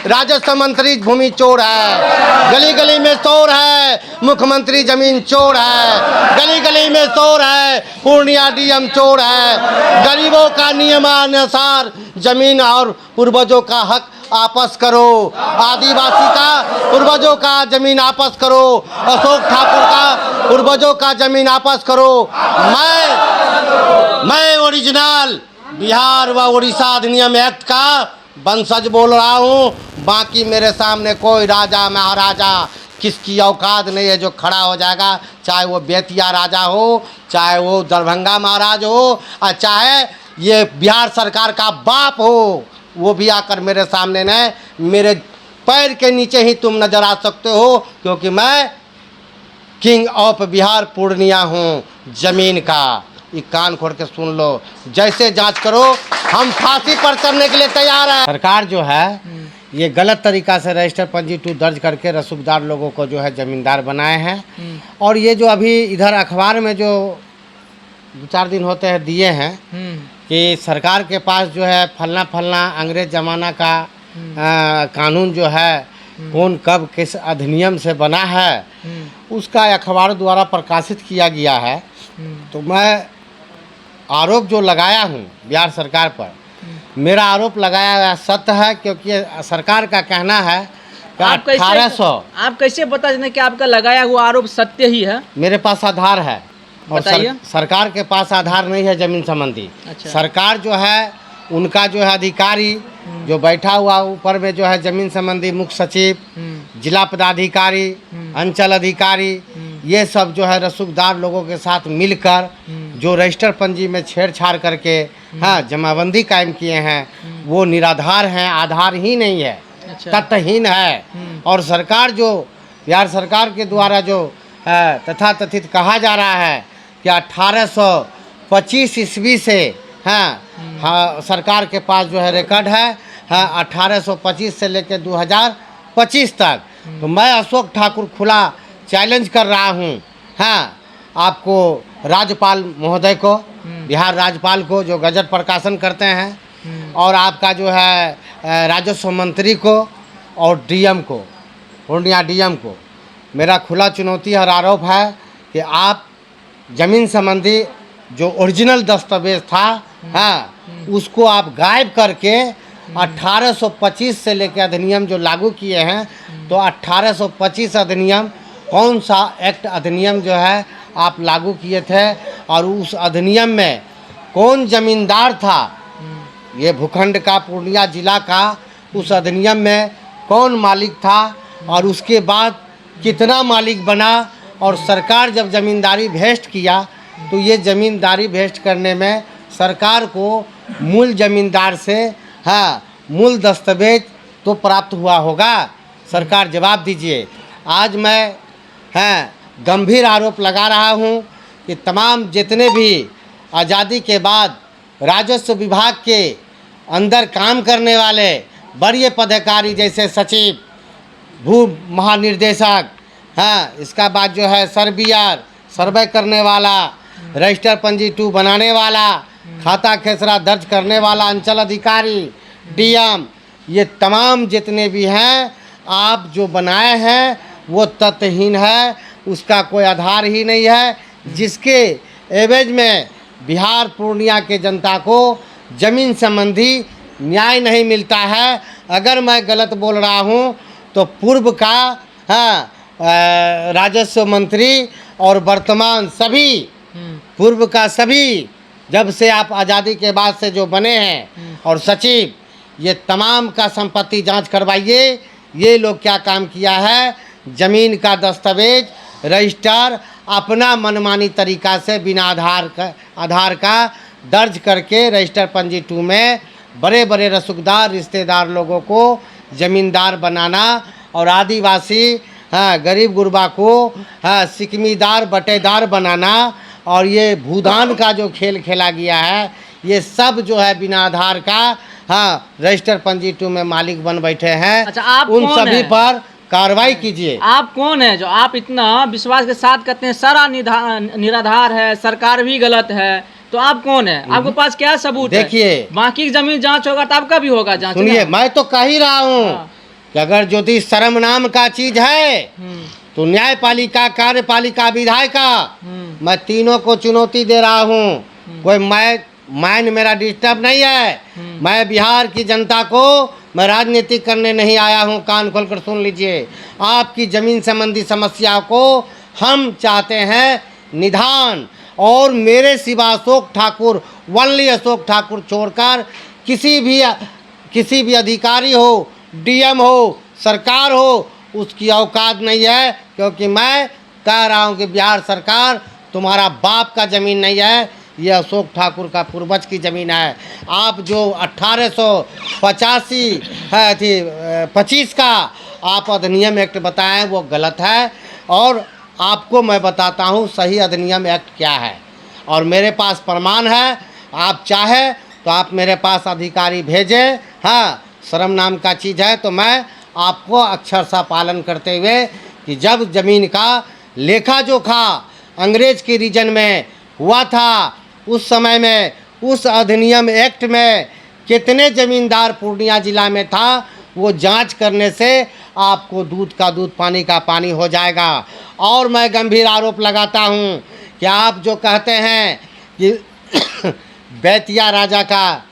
राजस्व मंत्री भूमि चोर है, गली गली में चोर है, मुख्यमंत्री जमीन चोर है, गली गली में चोर है, पूर्णिया डीएम चोर है। गरीबों का नियमानुसार जमीन और पूर्वजों का हक आपस करो, आदिवासी का पूर्वजों का जमीन आपस करो, अशोक ठाकुर का पूर्वजों का जमीन आपस करो। मैं ओरिजिनल बिहार व उड़ीसा अधिनियम एक्ट का वंशज बोल रहा हूँ। बाकी मेरे सामने कोई राजा महाराजा किसकी औकात नहीं है जो खड़ा हो जाएगा, चाहे वो बेतिया राजा हो, चाहे वो दरभंगा महाराज हो, और चाहे ये बिहार सरकार का बाप हो, वो भी आकर मेरे सामने न मेरे पैर के नीचे ही तुम नजर आ सकते हो, क्योंकि मैं किंग ऑफ बिहार पूर्णिया हूँ जमीन का। ये कान खोल के सुन लो, जैसे जांच करो, हम फांसी पर चढ़ने के लिए तैयार हैं। सरकार जो है ये गलत तरीका से रजिस्टर पंजी 2 दर्ज करके रसूखदार लोगों को जो है ज़मींदार बनाए हैं। और ये जो अभी इधर अखबार में जो 2-4 दिन होते हैं दिए हैं कि सरकार के पास जो है फलना अंग्रेज ज़माना का कानून जो है कौन कब किस अधिनियम से बना है, उसका अखबार द्वारा प्रकाशित किया गया है। तो मैं आरोप जो लगाया हूँ बिहार सरकार पर, मेरा आरोप लगाया हुआ सत्य है, क्योंकि सरकार का कहना है कि 1800। आप कैसे बता दें कि आपका लगाया हुआ आरोप सत्य ही है? मेरे पास आधार है और सरकार के पास आधार नहीं है जमीन संबंधी। अच्छा। सरकार जो है उनका जो है अधिकारी जो बैठा हुआ ऊपर में जो है जमीन संबंधी मुख्य सचिव, जिला पदाधिकारी, अंचल अधिकारी, ये सब जो है रसूखदार लोगों के साथ मिलकर जो रजिस्टर पंजी में छेड़छाड़ करके हाँ जमाबंदी कायम किए हैं, वो निराधार हैं, आधार ही नहीं है। अच्छा। तथ्यहीन है। और सरकार जो बिहार सरकार के द्वारा जो तथाकथित कहा जा रहा है कि 1825 ईस्वी से हाँ सरकार के पास जो है रिकॉर्ड है 1825 से लेकर 2025 तक। तो मैं अशोक ठाकुर खुला चैलेंज कर रहा हूँ आपको, राज्यपाल महोदय को, बिहार राज्यपाल को जो गजट प्रकाशन करते हैं, और आपका जो है राजस्व मंत्री को और डीएम को, पूर्णिया डीएम को मेरा खुला चुनौती और आरोप है कि आप जमीन संबंधी जो ओरिजिनल दस्तावेज था उसको आप गायब करके 1825 से लेकर अधिनियम जो लागू किए हैं, तो 1825 अधिनियम कौन सा एक्ट अधिनियम जो है आप लागू किए थे, और उस अधिनियम में कौन जमींदार था, ये भूखंड का पूर्णिया जिला का, उस अधिनियम में कौन मालिक था, और उसके बाद कितना मालिक बना, और सरकार जब ज़मींदारी भेस्ट किया तो ये ज़मींदारी भेस्ट करने में सरकार को मूल ज़मींदार से मूल दस्तावेज तो प्राप्त हुआ होगा। सरकार जवाब दीजिए। आज मैं गंभीर आरोप लगा रहा हूँ कि तमाम जितने भी आज़ादी के बाद राजस्व विभाग के अंदर काम करने वाले वरीय पदाधिकारी जैसे सचिव, भू महानिर्देशक, इसका बाद जो है सर्वेयर, सर्वे करने वाला, रजिस्टर पंजी 2 बनाने वाला, खाता खेसरा दर्ज करने वाला अंचल अधिकारी, डीएम, ये तमाम जितने भी हैं आप जो बनाए हैं वो तथ्यहीन है, उसका कोई आधार ही नहीं है, जिसके एवज में बिहार पूर्णिया के जनता को जमीन संबंधी न्याय नहीं मिलता है। अगर मैं गलत बोल रहा हूँ तो पूर्व का राजस्व मंत्री और वर्तमान सभी, पूर्व का सभी, जब से आप आज़ादी के बाद से जो बने हैं, और सचिव, ये तमाम का संपत्ति जांच करवाइए। ये लोग क्या काम किया है, ज़मीन का दस्तावेज रजिस्टर अपना मनमानी तरीका से बिना आधार का दर्ज करके रजिस्टर पंजी 2 में बड़े बड़े रसूखदार रिश्तेदार लोगों को ज़मींदार बनाना, और आदिवासी गरीब गुरबा को सिकमीदार बटेदार बनाना, और ये भूदान का जो खेल खेला गया है, ये सब जो है बिना आधार का रजिस्टर पंजी 2 में मालिक बन बैठे हैं। अच्छा, आप उन सभी पर कार्रवाई कीजिए। आप कौन है जो आप इतना विश्वास के साथ कहते हैं सारा निराधार है, सरकार भी गलत है, तो आप कौन है? आपके पास क्या सबूत है? देखिए, बाकी जमीन जांच होगा तो आपका भी होगा जांच। सुनिए, मैं तो कह ही रहा हूँ कि अगर यदि शर्म नाम का चीज है तो न्यायपालिका, कार्यपालिका, विधायिका, मैं तीनों को चुनौती दे रहा हूँ। कोई माइंड मेरा डिस्टर्ब नहीं है। मैं बिहार की जनता को मैं राजनीति करने नहीं आया हूँ। कान खोलकर सुन लीजिए, आपकी ज़मीन संबंधी समस्या को हम चाहते हैं निदान, और मेरे सिवा अशोक ठाकुर, वनली अशोक ठाकुर छोड़कर किसी भी अधिकारी हो, डीएम हो, सरकार हो, उसकी औकात नहीं है। क्योंकि मैं कह रहा हूँ कि बिहार सरकार तुम्हारा बाप का ज़मीन नहीं है, ये अशोक ठाकुर का पूर्वज की ज़मीन है। आप जो 1885 का आप अधिनियम एक्ट बताएं वो गलत है, और आपको मैं बताता हूँ सही अधिनियम एक्ट क्या है, और मेरे पास प्रमाण है। आप चाहे तो आप मेरे पास अधिकारी भेजें। हाँ, शर्म नाम का चीज़ है तो मैं आपको अक्षरशः पालन करते हुए कि जब ज़मीन का लेखा जोखा अंग्रेज के रीजन में हुआ था, उस समय में उस अधिनियम एक्ट में कितने ज़मींदार पूर्णिया ज़िला में था, वो जांच करने से आपको दूध का दूध, पानी का पानी हो जाएगा। और मैं गंभीर आरोप लगाता हूँ कि आप जो कहते हैं कि बेतिया राजा का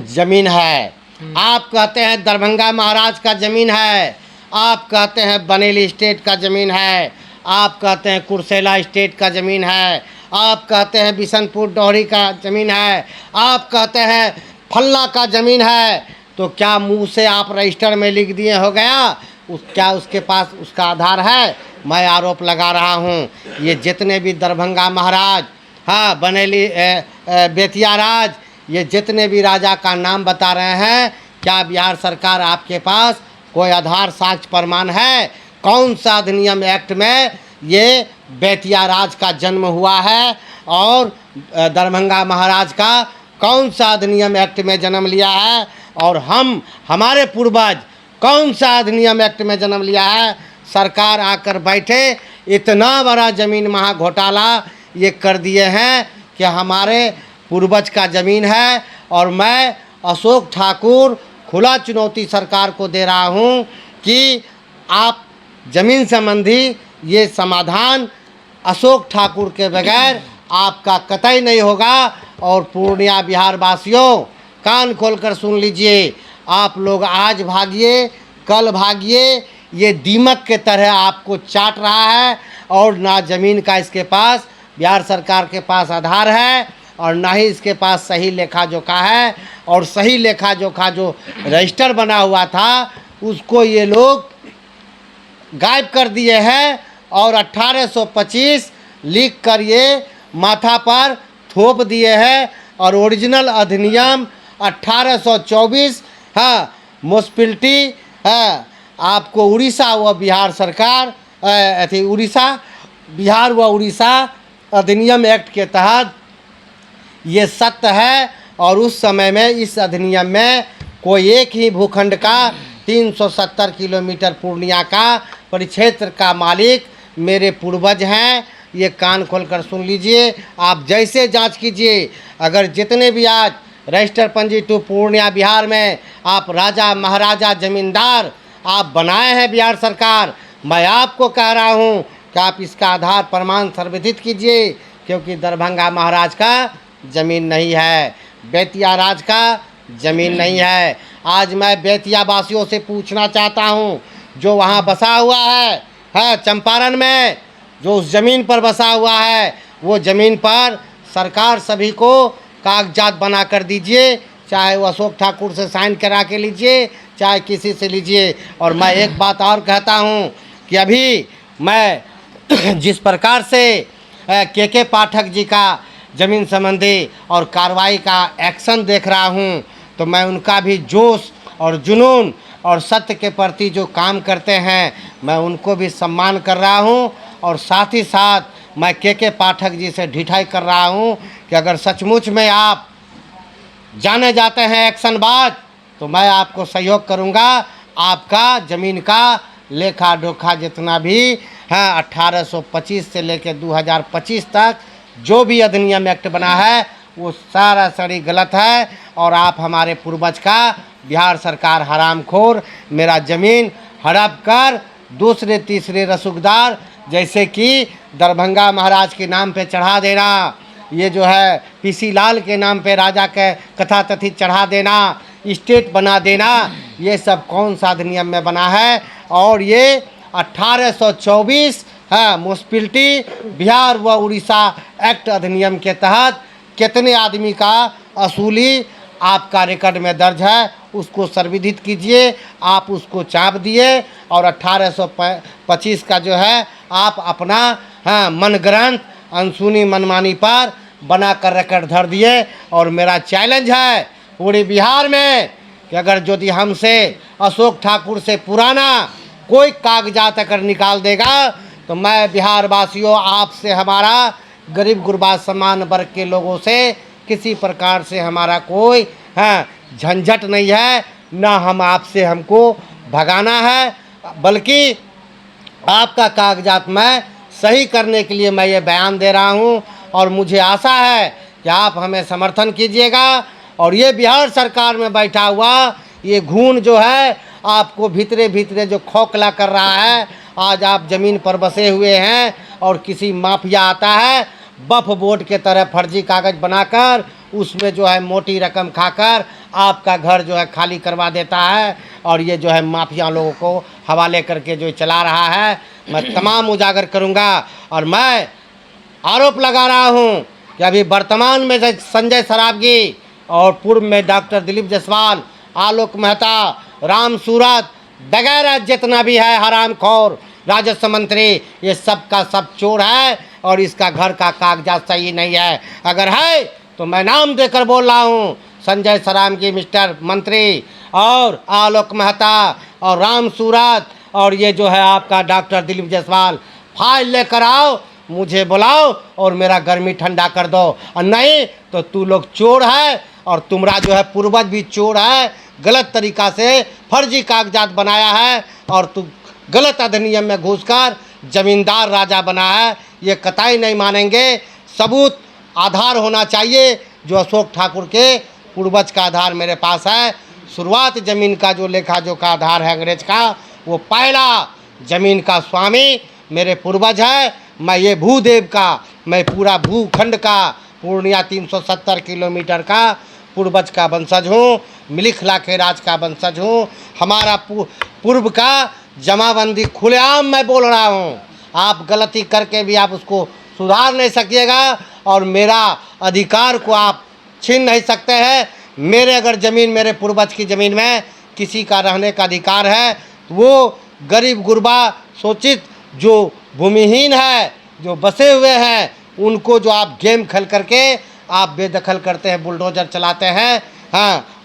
ज़मीन है, आप कहते हैं दरभंगा महाराज का ज़मीन है, आप कहते हैं बनेली स्टेट का ज़मीन है, आप कहते हैं कुर्सेला स्टेट का ज़मीन है, आप कहते हैं बिशनपुर डोहरी का ज़मीन है, आप कहते हैं फल्ला का ज़मीन है, तो क्या मुंह से आप रजिस्टर में लिख दिए हो गया? क्या उसके पास उसका आधार है? मैं आरोप लगा रहा हूँ, ये जितने भी दरभंगा महाराज, हाँ, बनेली बेतिया राज, ये जितने भी राजा का नाम बता रहे हैं, क्या बिहार सरकार आपके पास कोई आधार साक्ष्य प्रमाण है? कौन सा अधिनियम एक्ट में ये बेतिया राज का जन्म हुआ है और दरभंगा महाराज का कौन सा अधिनियम एक्ट में जन्म लिया है, और हमारे पूर्वज कौन सा अधिनियम एक्ट में जन्म लिया है? सरकार आकर बैठे, इतना बड़ा ज़मीन महा घोटाला ये कर दिए हैं कि हमारे पूर्वज का ज़मीन है। और मैं अशोक ठाकुर खुला चुनौती सरकार को दे रहा हूँ कि आप ज़मीन संबंधी ये समाधान अशोक ठाकुर के बगैर आपका कतई नहीं होगा। और पूर्णिया बिहार वासियों, कान खोलकर सुन लीजिए, आप लोग आज भागिए, कल भागिए, ये दीमक के तरह आपको चाट रहा है, और ना ज़मीन का इसके पास, बिहार सरकार के पास आधार है, और ना ही इसके पास सही लेखा जोखा है। और सही लेखा जोखा जो रजिस्टर बना हुआ था उसको ये लोग गायब कर दिए हैं, और 1825 लिख कर ये माथा पर थोप दिए हैं। और ओरिजिनल अधिनियम 1824, हाँ, म्युनिसिपैलिटी, हाँ, आपको उड़ीसा व बिहार सरकार, उड़ीसा, बिहार व उड़ीसा अधिनियम एक्ट के तहत ये सत्य है। और उस समय में इस अधिनियम में कोई एक ही भूखंड का 370 किलोमीटर पूर्णिया का परिक्षेत्र का मालिक मेरे पूर्वज हैं। ये कान खोलकर सुन लीजिए, आप जैसे जांच कीजिए, अगर जितने भी आज रजिस्टर पंजी टू पूर्णिया बिहार में आप राजा महाराजा ज़मींदार आप बनाए हैं बिहार सरकार, मैं आपको कह रहा हूँ कि आप इसका आधार प्रमाण सर्वधित कीजिए, क्योंकि दरभंगा महाराज का ज़मीन नहीं है, बेतिया राज का ज़मीन नहीं है। आज मैं बेतिया वासियों से पूछना चाहता हूँ, जो वहाँ बसा हुआ है चंपारण में, जो उस ज़मीन पर बसा हुआ है, वो ज़मीन पर सरकार सभी को कागजात बना कर दीजिए, चाहे वो अशोक ठाकुर से साइन करा के लीजिए, चाहे किसी से लीजिए। और मैं एक बात और कहता हूँ कि अभी मैं जिस प्रकार से के पाठक जी का ज़मीन संबंधी और कार्रवाई का एक्शन देख रहा हूँ, तो मैं उनका भी जोश और जुनून और सत्य के प्रति जो काम करते हैं, मैं उनको भी सम्मान कर रहा हूँ। और साथ ही साथ मैं के पाठक जी से ढिठाई कर रहा हूँ कि अगर सचमुच में आप जाने जाते हैं एक्शन बाज, तो मैं आपको सहयोग करूँगा। आपका ज़मीन का लेखा डोखा जितना भी है 1825 से लेकर 2025 तक जो भी अधिनियम एक्ट बना है वो सारा सड़ी गलत है, और आप हमारे पूर्वज का बिहार सरकार हरामखोर मेरा ज़मीन हड़प कर दूसरे तीसरे रसूखदार जैसे कि दरभंगा महाराज के नाम पे चढ़ा देना, ये जो है पीसी लाल के नाम पे राजा के कथा कथित चढ़ा देना, स्टेट बना देना, ये सब कौन सा अधिनियम में बना है। और ये 1824 है म्युनिसिपैलिटी बिहार व उड़ीसा एक्ट अधिनियम के तहत कितने आदमी का असूली आपका रिकॉर्ड में दर्ज है, उसको संविधित कीजिए। आप उसको चाप दिए और 1825 का जो है आप अपना मनगढ़ंत अनसुनी मनमानी पर बना कर रिकॉर्ड धर दिए। और मेरा चैलेंज है पूरे बिहार में कि अगर यदि हमसे अशोक ठाकुर से पुराना कोई कागजात अगर निकाल देगा तो मैं बिहार वासियों आपसे हमारा गरीब गुरबा समान वर्ग के लोगों से किसी प्रकार से हमारा कोई झंझट नहीं है, ना हम आपसे हमको भगाना है, बल्कि आपका कागजात मैं सही करने के लिए मैं ये बयान दे रहा हूँ। और मुझे आशा है कि आप हमें समर्थन कीजिएगा। और ये बिहार सरकार में बैठा हुआ ये घून जो है आपको भीतरे भीतरे जो खोखला कर रहा है, आज आप ज़मीन पर बसे हुए हैं और किसी माफिया आता है बफ बोर्ड के तरह फर्जी कागज़ बनाकर उसमें जो है मोटी रकम खाकर आपका घर जो है खाली करवा देता है। और ये जो है माफिया लोगों को हवाले करके जो चला रहा है, मैं तमाम उजागर करूँगा। और मैं आरोप लगा रहा हूँ कि अभी वर्तमान में संजय सरावगी और पूर्व में डॉक्टर दिलीप जायसवाल, आलोक मेहता, राम सूरत वगैरह जितना भी है हरामखोर राजस्व मंत्री, ये सब का सब चोर है और इसका घर का कागजात सही नहीं है। अगर है तो मैं नाम देकर बोल रहा हूँ, संजय सरावगी मिस्टर मंत्री और आलोक मेहता और राम सूरत और ये जो है आपका डॉक्टर दिलीप जायसवाल, फाइल लेकर आओ, मुझे बुलाओ और मेरा गर्मी ठंडा कर दो। और नहीं तो तू लोग चोर है और तुम्हारा जो है पूर्वज भी चोर है, गलत तरीका से फर्जी कागजात बनाया है और तू गलत अधिनियम में घुसकर जमींदार राजा बना है। ये कतई नहीं मानेंगे। सबूत आधार होना चाहिए। जो अशोक ठाकुर के पूर्वज का आधार मेरे पास है। शुरुआत ज़मीन का जो लेखा जोखा आधार है अंग्रेज का, वो पहला ज़मीन का स्वामी मेरे पूर्वज है। मैं ये भूदेव का, मैं पूरा भूखंड का पूर्णिया 370 किलोमीटर का पूर्वज का वंशज हूँ, मिलिखला के राज का वंशज हूँ। हमारा पूर्व का जमाबंदी खुलेआम मैं बोल रहा हूँ। आप गलती करके भी आप उसको सुधार नहीं सकिएगा और मेरा अधिकार को आप छीन नहीं सकते हैं। मेरे अगर ज़मीन मेरे पूर्वज की ज़मीन में किसी का रहने का अधिकार है, वो गरीब गुरबा शोषित जो भूमिहीन है, जो बसे हुए हैं, उनको जो आप गेम खेल करके आप बेदखल करते हैं, बुलडोजर चलाते हैं,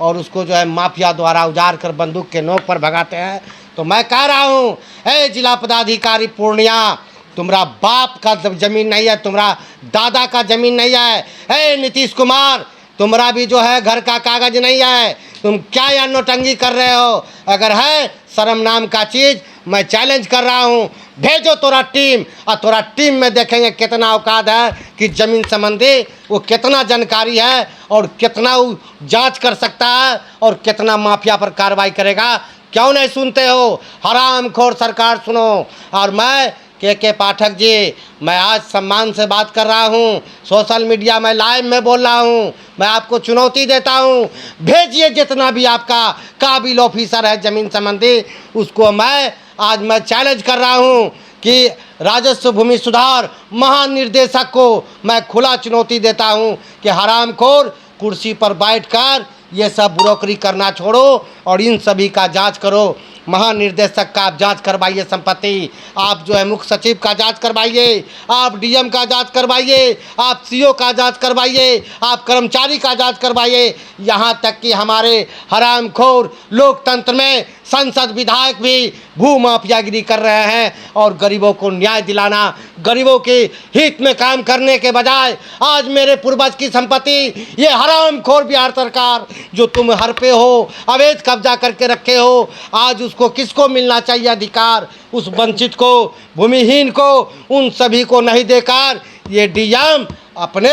और उसको जो है माफिया द्वारा उजाड़ कर बंदूक के नोक पर भगाते हैं। तो मैं कह रहा हूँ, ए जिला पदाधिकारी पूर्णिया, तुम्हारा बाप का ज़मीन नहीं है, तुम्हारा दादा का ज़मीन नहीं है। ए नीतीश कुमार, तुम्हारा भी जो है घर का कागज़ नहीं है। तुम क्या या नोटंगी कर रहे हो? अगर है शर्म नाम का चीज़, मैं चैलेंज कर रहा हूँ, भेजो तोरा टीम और तोरा टीम में देखेंगे कितना औकात है कि ज़मीन संबंधी वो कितना जानकारी है और कितना वो जांच कर सकता है और कितना माफिया पर कार्रवाई करेगा। क्यों नहीं सुनते हो? हरामखोर सरकार सुनो। और मैं के पाठक जी, मैं आज सम्मान से बात कर रहा हूँ, सोशल मीडिया में लाइव में बोल रहा हूँ, मैं आपको चुनौती देता हूँ, भेजिए जितना भी आपका काबिल ऑफिसर है ज़मीन संबंधी, उसको मैं चैलेंज कर रहा हूँ कि राजस्व भूमि सुधार महानिर्देशक को मैं खुला चुनौती देता हूँ कि हरामखोर कुर्सी पर बैठकर ये सब ब्रोकरी करना छोड़ो और इन सभी का जांच करो। महानिर्देशक का आप जांच करवाइए संपत्ति, आप जो है मुख्य सचिव का जांच करवाइए, आप डीएम का जांच करवाइए, आप सीओ का जांच करवाइए, आप कर्मचारी का जांच करवाइए। यहाँ तक कि हमारे हरामखोर लोकतंत्र में संसद विधायक भी भू माफियागिरी कर रहे हैं और गरीबों को न्याय दिलाना, गरीबों के हित में काम करने के बजाय आज मेरे पूर्वज की संपत्ति ये हरामखोर बिहार सरकार जो तुम हर पे हो, अवैध कब्जा करके रखे हो, आज उसको किसको मिलना चाहिए अधिकार? उस वंचित को, भूमिहीन को, उन सभी को नहीं देकर ये डीएम अपने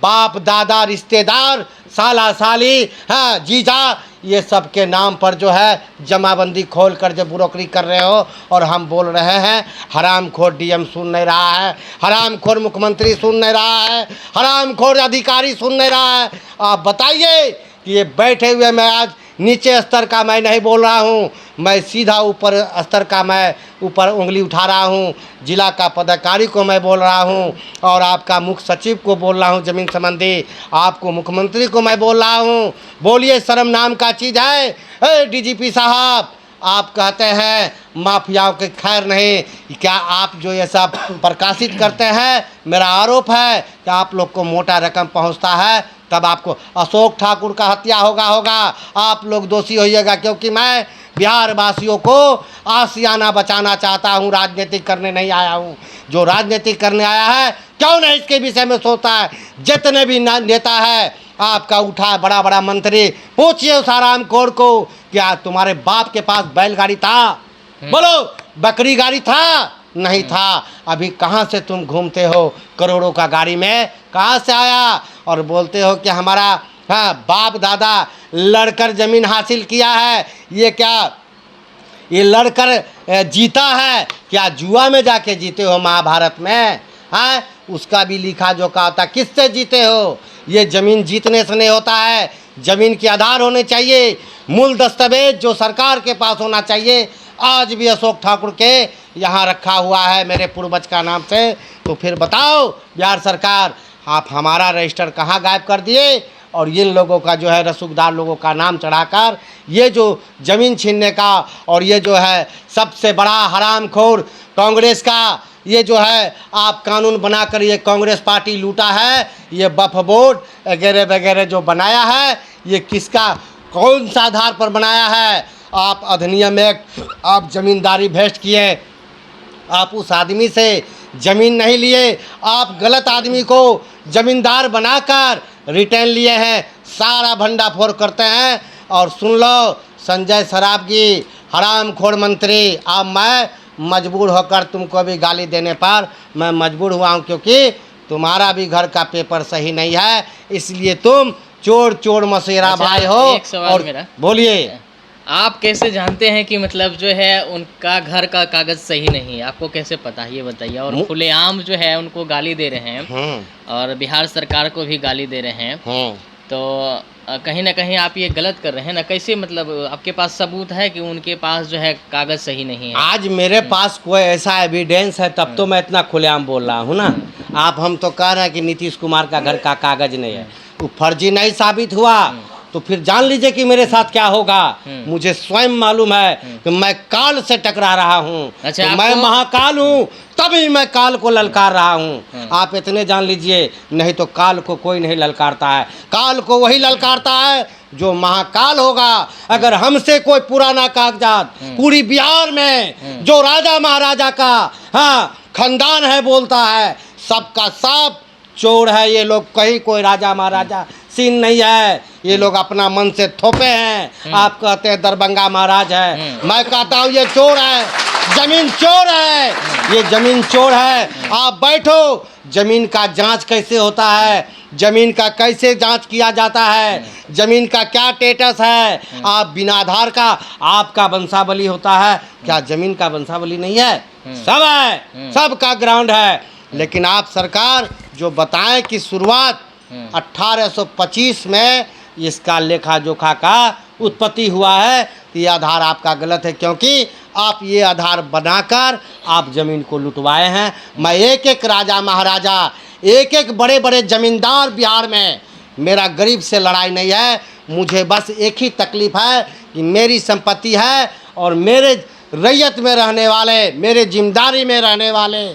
बाप दादा रिश्तेदार साला साली, हाँ जीजा, ये सब के नाम पर जो है जमाबंदी खोल कर जो बुरोकरी कर रहे हो। और हम बोल रहे हैं हरामखोर डीएम सुन नहीं रहा है, हरामखोर मुख्यमंत्री सुन नहीं रहा है, हरामखोर अधिकारी सुन नहीं रहा है। आप बताइए कि ये बैठे हुए, मैं आज नीचे स्तर का मैं नहीं बोल रहा हूँ, मैं सीधा ऊपर स्तर का मैं ऊपर उंगली उठा रहा हूँ। जिला का पदाधिकारी को मैं बोल रहा हूँ और आपका मुख्य सचिव को बोल रहा हूँ ज़मीन संबंधी, आपको मुख्यमंत्री को मैं बोल रहा हूँ। बोलिए, शर्म नाम का चीज़ है। डीजीपी साहब, आप कहते हैं माफियाओं के खैर नहीं, क्या आप जो ये सब प्रकाशित करते हैं, मेरा आरोप है कि आप लोग को मोटा रकम पहुंचता है, तब आपको अशोक ठाकुर का हत्या होगा आप लोग दोषी होइएगा। क्योंकि मैं बिहार वासियों को आशियाना बचाना चाहता हूं, राजनीतिक करने नहीं आया हूं। जो राजनीतिक करने आया है क्यों नहीं इसके विषय में सोचता है। जितने भी नेता है आपका उठा है, बड़ा बड़ा मंत्री, पूछिए उस हरामखोर को, क्या तुम्हारे बाप के पास बैलगाड़ी था? बोलो, बकरी गाड़ी था? नहीं था। अभी कहाँ से तुम घूमते हो करोड़ों का गाड़ी में, कहाँ से आया? और बोलते हो कि हमारा बाप दादा लड़कर ज़मीन हासिल किया है। ये क्या, ये लड़कर जीता है क्या? जुआ में जाके जीते हो महाभारत में? हाँ, उसका भी लिखा जोखा होता, किससे जीते हो? ये ज़मीन जीतने से नहीं होता है, ज़मीन के आधार होने चाहिए, मूल दस्तावेज जो सरकार के पास होना चाहिए। आज भी अशोक ठाकुर के यहाँ रखा हुआ है मेरे पूर्वज का नाम से। तो फिर बताओ बिहार सरकार, आप हमारा रजिस्टर कहाँ गायब कर दिए? और इन लोगों का जो है रसूखदार लोगों का नाम चढ़ाकर ये जो ज़मीन छीनने का और ये जो है सबसे बड़ा हरामखोर कांग्रेस का ये जो है आप कानून बनाकर ये कांग्रेस पार्टी लूटा है। ये वक्फ बोर्ड वगैरह वगैरह जो बनाया है, ये किसका, कौन सा आधार पर बनाया है? आप अधिनियम एक्ट, आप ज़मींदारी भेस्ट किए, आप उस आदमी से ज़मीन नहीं लिए, आप गलत आदमी को ज़मींदार बनाकर रिटर्न लिए हैं। सारा भंडाफोड़ करते हैं। और सुन लो संजय सरावगी, हरामखोर मंत्री, अब मैं मजबूर होकर तुमको भी गाली देने पर मैं मजबूर हुआ हूँ, क्योंकि तुम्हारा भी घर का पेपर सही नहीं है, इसलिए तुम चोर चोर मसेरा अच्छा, भाई हो। एक सवाल और मेरा, बोलिए, आप कैसे जानते हैं कि मतलब जो है उनका घर का कागज सही नहीं है? आपको कैसे पता है, ये बताइए। और खुलेआम जो है उनको गाली दे रहे हैं और बिहार सरकार को भी गाली दे रहे हैं, तो कहीं ना कहीं आप ये गलत कर रहे हैं ना। कैसे, मतलब आपके पास सबूत है कि उनके पास जो है कागज सही नहीं है? आज मेरे पास कोई ऐसा एविडेंस है तब तो मैं इतना खुलेआम बोल रहा हूँ ना। आप हम तो कह रहे हैं कि नीतीश कुमार का घर का कागज नहीं है, वो फर्जी नहीं साबित हुआ तो फिर जान लीजिए कि मेरे साथ क्या होगा। मुझे स्वयं मालूम है कि मैं काल से टकरा रहा हूँ। अच्छा, तो मैं महाकाल हूँ, तभी मैं काल को ललकार रहा हूँ। आप इतने जान लीजिए, नहीं तो काल को कोई नहीं ललकारता है। काल को वही ललकारता है जो महाकाल होगा। अगर हमसे कोई पुराना कागजात पूरी बिहार में जो राजा महाराजा का खानदान है बोलता है, सबका सब चोर है ये लोग। कहीं कोई राजा महाराजा सीन नहीं है, ये लोग अपना मन से थोपे हैं। आप कहते हैं दरभंगा महाराज है, मैं कहता हूँ ये चोर है, जमीन चोर है, ये जमीन चोर है। आप बैठो, जमीन का जांच कैसे होता है, जमीन का कैसे जांच किया जाता है, जमीन का क्या स्टेटस है। आप बिना आधार का आपका वंशावली होता है, क्या जमीन का वंशावली नहीं है? सब है, सब का ग्राउंड है। लेकिन आप सरकार जो बताएं कि शुरुआत 1825 में इसका लेखा जोखा का उत्पत्ति हुआ है, तो ये आधार आपका गलत है, क्योंकि आप ये आधार बनाकर आप ज़मीन को लुटवाए हैं। मैं एक एक राजा महाराजा, एक एक बड़े बड़े ज़मींदार बिहार में, मेरा गरीब से लड़ाई नहीं है। मुझे बस एक ही तकलीफ़ है कि मेरी संपत्ति है और मेरे रैयत में रहने वाले, मेरे जिम्मेदारी में रहने वाले,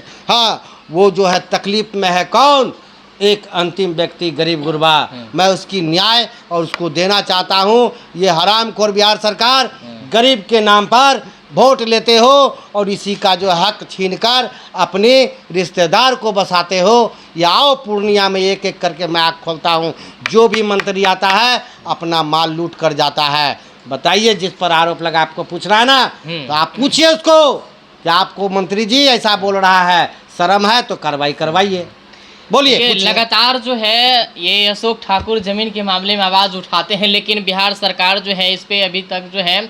वो जो है तकलीफ़ में है कौन? एक अंतिम व्यक्ति, गरीब गुरबा। मैं उसकी न्याय और उसको देना चाहता हूँ। ये हरामखोर बिहार सरकार गरीब के नाम पर वोट लेते हो और इसी का जो हक छीनकर अपने रिश्तेदार को बसाते हो। या आओ पूर्णिया में एक एक करके मैं आँख खोलता हूँ, जो भी मंत्री आता है अपना माल लूट कर जाता है। बताइए, जिस पर आरोप लगा, आपको पूछ रहा है ना, तो आप पूछिए उसको कि आपको मंत्री जी ऐसा बोल रहा है, शर्म है तो कार्रवाई करवाइए। बोलिए ये पूछिए। लगातार जो है ये अशोक ठाकुर जमीन के मामले में आवाज़ उठाते हैं, लेकिन बिहार सरकार जो है इस पे अभी तक जो है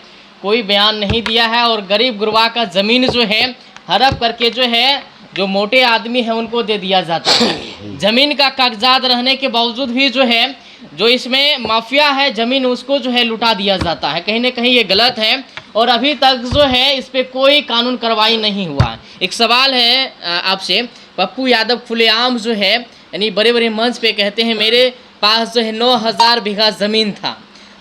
कोई बयान नहीं दिया है। और गरीब गुरबा का ज़मीन जो है हड़प करके जो है जो मोटे आदमी है उनको दे दिया जाता है। ज़मीन का कागजात रहने के बावजूद भी जो है जो इसमें माफिया है ज़मीन उसको जो है लुटा दिया जाता है। कहीं ना कहीं ये गलत है और अभी तक जो है इस पे कोई कानून कार्रवाई नहीं हुआ। एक सवाल है आपसे, पप्पू यादव खुलेआम जो है यानी बड़े बड़े मंच पे कहते हैं मेरे पास जो है 9000 बीघा ज़मीन था,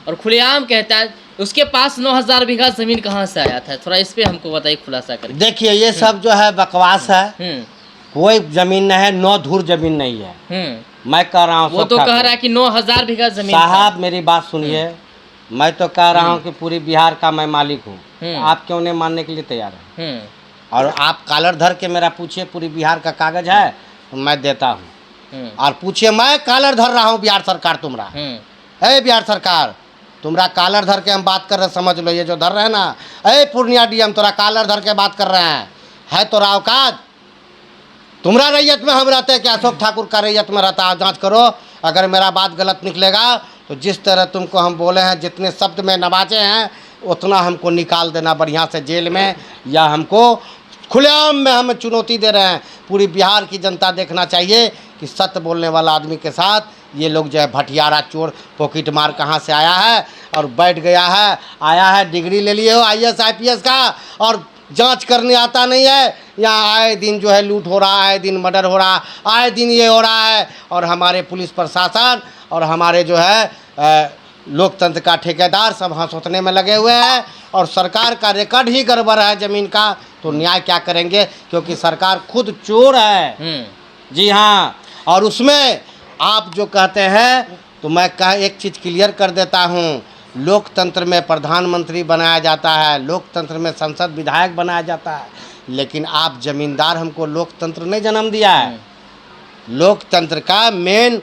और खुलेआम कहता है उसके पास 9000 बीघा ज़मीन कहाँ से आया था। थोड़ा इस पे हमको बताइए, खुलासा करिए। देखिए ये सब जो है बकवास है, कोई जमीन नहीं है, 9 धूर जमीन नहीं है। मैं कह रहा हूँ वो तो कह रहा है कि 9000 बीघा जमीन साहब मेरी बात सुनिए, मैं तो कह रहा हूँ कि पूरी बिहार का मैं मालिक हूँ। आप क्यों नहीं मानने के लिए तैयार हैं? और आप कॉलर धर के मेरा पूछिए पूरी बिहार का कागज है तो मैं देता हूँ। और पूछिए मैं कॉलर धर रहा हूँ बिहार सरकार तुमरा, है बिहार सरकार तुमरा कॉलर धर के हम बात कर रहे, समझ लो ये जो धर रहे हैं ना, अरे पूर्णिया डीएम तोरा कॉलर धर के बात कर रहे हैं, है तोरा औकात? तुम्हारा रैयत में हम रहते हैं क्या? अशोक ठाकुर का रैयत में रहता है। जांच करो, अगर मेरा बात गलत निकलेगा तो जिस तरह तुमको हम बोले हैं, जितने शब्द में नवाजे हैं उतना हमको निकाल देना बढ़िया से जेल में, या हमको खुलेआम में हम चुनौती दे रहे हैं। पूरी बिहार की जनता देखना चाहिए कि सत्य बोलने वाला आदमी के साथ ये लोग जो है भटियारा चोर पॉकेट मार कहाँ से आया है और बैठ गया है, आया है डिग्री ले लिए हो IAS IPS का और जांच करने आता नहीं है। यहाँ आए दिन जो है लूट हो रहा है, आए दिन मर्डर हो रहा है, आए दिन ये हो रहा है, और हमारे पुलिस प्रशासन और हमारे जो है लोकतंत्र का ठेकेदार सब हंसोतने में लगे हुए हैं। और सरकार का रिकॉर्ड ही गड़बड़ है ज़मीन का, तो न्याय क्या करेंगे? क्योंकि सरकार खुद चोर है। जी हाँ, और उसमें आप जो कहते हैं तो मैं एक चीज़ क्लियर कर देता हूँ, लोकतंत्र में प्रधानमंत्री बनाया जाता है, लोकतंत्र में संसद विधायक बनाया जाता है, लेकिन आप जमींदार हमको लोकतंत्र नहीं जन्म दिया है। लोकतंत्र का मेन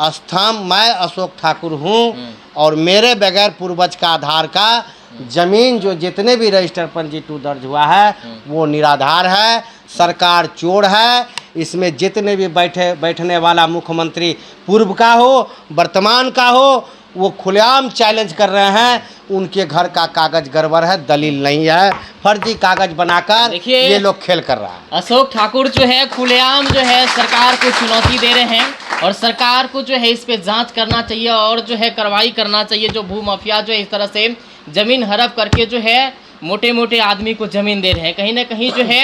स्तंभ मैं अशोक ठाकुर हूँ, और मेरे बगैर पूर्वज का आधार का जमीन जो जितने भी रजिस्टर पंजी 2 दर्ज हुआ है वो निराधार है। सरकार चोर है। इसमें जितने भी बैठने वाला मुख्यमंत्री पूर्व का हो वर्तमान का हो, वो खुलेआम चैलेंज कर रहे हैं उनके घर का कागज गड़बड़ है, दलील नहीं है, फर्जी कागज बनाकर ये लोग खेल कर रहा है। अशोक ठाकुर जो है खुलेआम जो है सरकार को चुनौती दे रहे हैं, और सरकार को जो है इस पे जांच करना चाहिए और जो है कार्रवाई करना चाहिए। जो भू माफिया जो है इस तरह से जमीन हड़प करके जो है मोटे मोटे आदमी को जमीन दे रहे हैं, कहीं ना कहीं जो है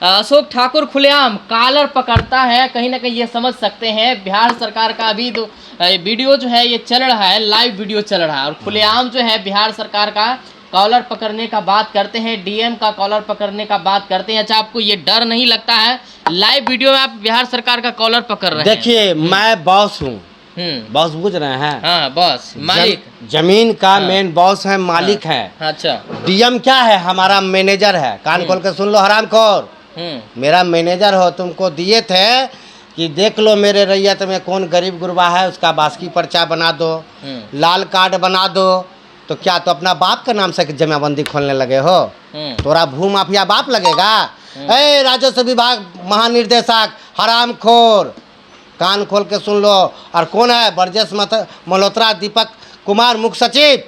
अशोक ठाकुर खुलेआम कॉलर पकड़ता है। कहीं ना कहीं ये समझ सकते हैं बिहार सरकार का अभी तो वीडियो जो है ये चल रहा है, लाइव वीडियो चल रहा है, और खुलेआम जो है बिहार सरकार का कॉलर पकड़ने का बात करते हैं, डीएम का कॉलर पकड़ने का बात करते हैं। अच्छा, आपको ये डर नहीं लगता है लाइव वीडियो में आप बिहार सरकार का कॉलर पकड़ रहे हैं? देखिए मैं बॉस हूँ, बॉस बुझ रहे हैं? हाँ, बॉस मालिक, जमीन का मेन बॉस है, मालिक है। अच्छा, डीएम क्या है? हमारा मैनेजर है। कान खोल के सुन लो हरामखोर, मेरा मैनेजर हो। तुमको दिए थे कि देख लो मेरे रैयत में कौन गरीब गुरबा है, उसका बास्की पर्चा बना दो, लाल कार्ड बना दो। तो क्या तो अपना बाप के नाम से जमाबंदी खोलने लगे हो? तोरा भू माफिया बाप लगेगा? ए राजस्व विभाग महानिर्देशक हरामखोर, कान खोल के सुन लो। और कौन है? ब्रजेश मल्होत्रा, दीपक कुमार मुख्य सचिव,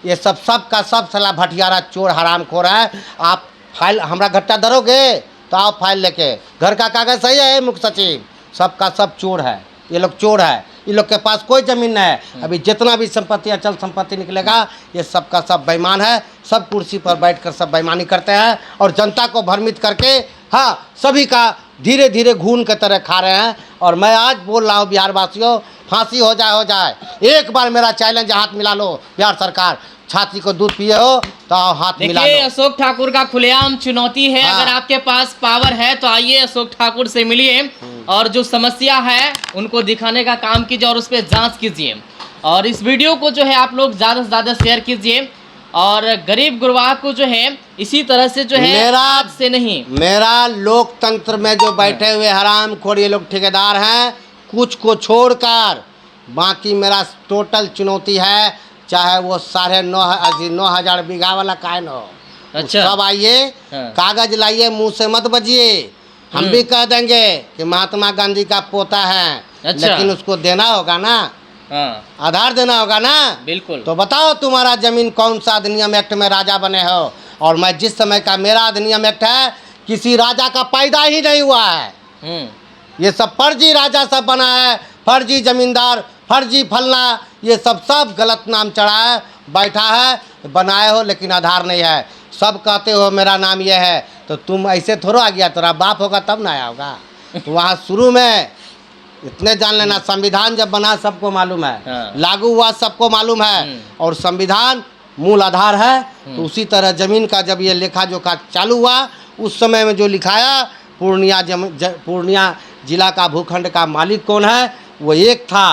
ये सब का सब सलाह भटियारा चोर हरामखोर है। आप फाइल हमरा घट्टा धरोगे तो आओ फाइल लेके, घर का कागज सही है मुख्य सचिव, सबका सब चोर है। ये लोग चोर है, ये लोग के पास कोई ज़मीन नहीं है। अभी जितना भी संपत्ति अचल संपत्ति निकलेगा ये सब का सब बेईमान है। सब कुर्सी पर बैठकर सब बेईमानी करते हैं और जनता को भ्रमित करके हाँ सभी का धीरे धीरे घून के तरह खा रहे हैं। और मैं आज बोल रहा हूँ बिहार वासियों, फांसी हो जाए, एक बार मेरा चैलेंज हाथ मिला लो। बिहार सरकार छाती को दूध पिए हो तो आओ हाथ मिला लो। देखिए अशोक ठाकुर का खुलेआम चुनौती है। अगर आपके पास पावर है तो आइए अशोक ठाकुर से मिलिए और जो समस्या है उनको दिखाने का काम कीजिए और उस पर जांच कीजिए। और इस वीडियो को जो है आप लोग ज़्यादा से ज़्यादा शेयर कीजिए और गरीब गुरबा को जो है इसी तरह से जो है मेरा से नहीं, मेरा लोकतंत्र में जो बैठे हुए हरामखोर ये लोग ठेकेदार हैं, कुछ को छोड़कर बाकी मेरा टोटल चुनौती है। चाहे वो 9,500 बीघा वाला कायन हो, अच्छा सब आइए, कागज लाइए, मुंह से मत बजिए। हम भी कह देंगे कि महात्मा गांधी का पोता है। अच्छा। लेकिन उसको देना होगा ना, हाँ आधार देना होगा ना। बिल्कुल। तो बताओ तुम्हारा जमीन कौन सा अधिनियम एक्ट में राजा बने हो? और मैं जिस समय का मेरा अधिनियम एक्ट है, किसी राजा का पैदा ही नहीं हुआ है। ये सब फर्जी राजा सब बना है, फर्जी जमींदार, फर्जी फलना, ये सब गलत नाम चढ़ा है, बैठा है, बनाए हो, लेकिन आधार नहीं है। सब कहते हो मेरा नाम ये है, तो तुम ऐसे थोड़ा आ गया, तेरा बाप होगा तब ना आया होगा। तो वहाँ शुरू में इतने जान लेना, संविधान जब बना सबको मालूम है, हाँ। लागू हुआ सबको मालूम है, और संविधान मूल आधार है। तो उसी तरह जमीन का जब ये लेखा जोखा चालू हुआ, उस समय में जो लिखाया पूर्णिया जिला का भूखंड का मालिक कौन है, वो एक था।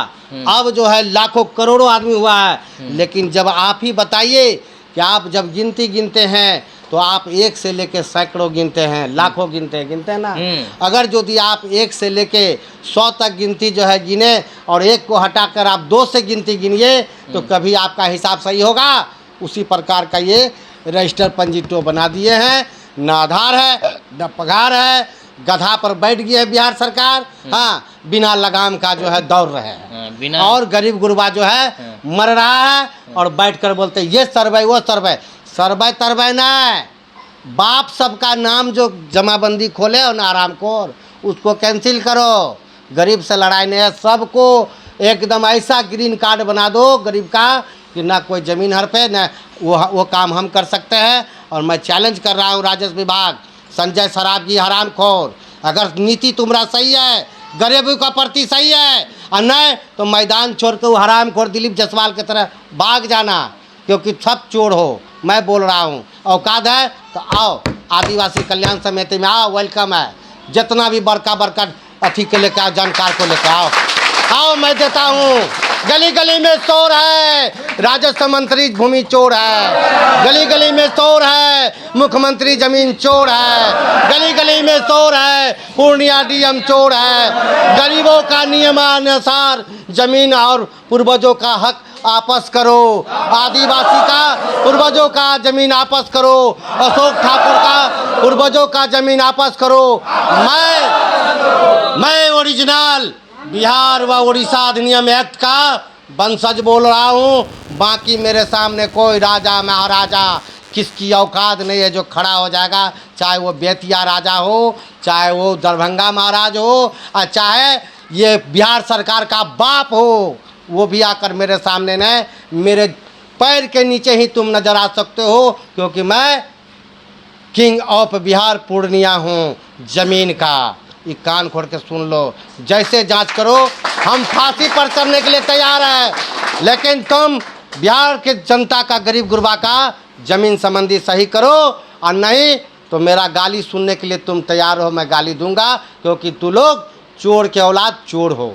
अब जो है लाखों करोड़ों आदमी हुआ है। लेकिन जब आप ही बताइए कि आप जब गिनती गिनते हैं तो आप 1 से लेके सैकड़ों गिनते हैं, लाखों गिनते हैं ना। अगर यदि आप 1 से लेके 100 तक गिनती जो है गिने और 1 को हटाकर आप 2 से गिनती गिनिए, तो कभी आपका हिसाब सही होगा? उसी प्रकार का ये रजिस्टर पंजीटो बना दिए हैं। न आधार है, न पगार है, गधा पर बैठ गई है बिहार सरकार। हाँ, बिना लगाम का जो है दौड़ रहे हैं, बिना। और गरीब गुरबा जो है मर रहा है, और बैठकर बोलते ये सर्वे वो सर्वे। सर्वे तरवे नहीं, बाप सबका नाम जो जमाबंदी खोले और ना आराम खोर, उसको कैंसिल करो। गरीब से लड़ाई नहीं है, सबको एकदम ऐसा ग्रीन कार्ड बना दो गरीब का कि ना कोई ज़मीन हड़पे, ना वो काम हम कर सकते हैं। और मैं चैलेंज कर रहा हूँ राजस्व विभाग, संजय सराफ जी हरामखोर, अगर नीति तुम्हारा सही है, गरीबों का प्रति सही है, और नहीं तो मैदान छोड़ के वो हरामखोर दिलीप जायसवाल की तरह भाग जाना, क्योंकि सब चोर हो। मैं बोल रहा हूँ, औकात है तो आओ, आदिवासी कल्याण समिति में आओ, वेलकम है। जितना भी बड़का अथी के लेकर आओ, जानकार को लेकर आओ, मैं देता हूँ। गली गली में शोर है, राजस्व मंत्री भूमि चोर है, गली गली में शोर है, मुख्यमंत्री जमीन चोर है, गली गली में शोर है, पूर्णिया डीएम चोर है। गरीबों का नियमानुसार जमीन और पूर्वजों का हक आपस करो, आदिवासी का पूर्वजों का जमीन आपस करो, अशोक ठाकुर का पूर्वजों का जमीन आपस करो। मैं ओरिजिनल बिहार व उड़ीसा अधिनियम एक्ट का वंशज बोल रहा हूँ। बाकी मेरे सामने कोई राजा महाराजा किसकी औकात नहीं है जो खड़ा हो जाएगा, चाहे वो बेतिया राजा हो, चाहे वो दरभंगा महाराज हो, और चाहे ये बिहार सरकार का बाप हो, वो भी आकर मेरे सामने न, मेरे पैर के नीचे ही तुम नजर आ सकते हो, क्योंकि मैं किंग ऑफ बिहार पूर्णिया हूँ जमीन का। ये कान खोल के सुन लो, जैसे जांच करो, हम फांसी पर चढ़ने के लिए तैयार हैं, लेकिन तुम बिहार के जनता का, गरीब गुरबा का जमीन संबंधी सही करो, और नहीं तो मेरा गाली सुनने के लिए तुम तैयार हो, मैं गाली दूंगा, क्योंकि तू लोग चोर के औलाद चोर हो।